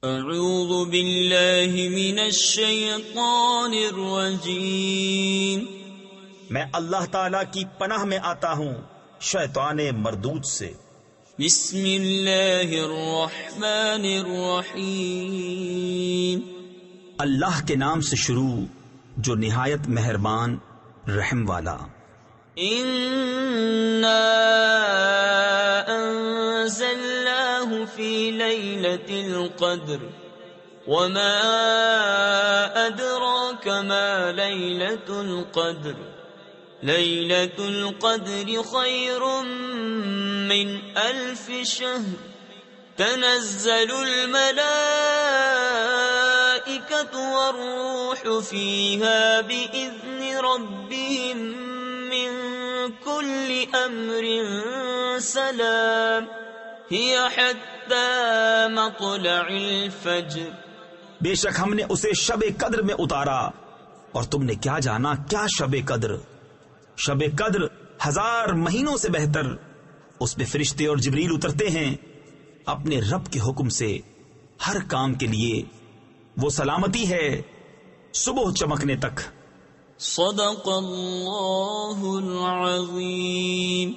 اعوذ باللہ من الشیطان الرجیم، میں اللہ تعالی کی پناہ میں آتا ہوں شیطان مردود سے۔ بسم اللہ الرحمن الرحیم، اللہ کے نام سے شروع جو نہایت مہربان رحم والا۔ انا انزلناه في ليلة القدر وما ادراك ما ليلة القدر ليلة القدر خير من 1000 شهر تنزل الملائكة والروح فيها بإذن ربهم من كل أمر سلام هي حتى مطلع الفجر۔ بے شک ہم نے اسے شب قدر میں اتارا، اور تم نے کیا جانا کیا شب قدر؟ شب قدر 1000 مہینوں سے بہتر۔ اس میں فرشتے اور جبریل اترتے ہیں اپنے رب کے حکم سے ہر کام کے لیے، وہ سلامتی ہے صبح چمکنے تک۔ صدق اللہ العظیم۔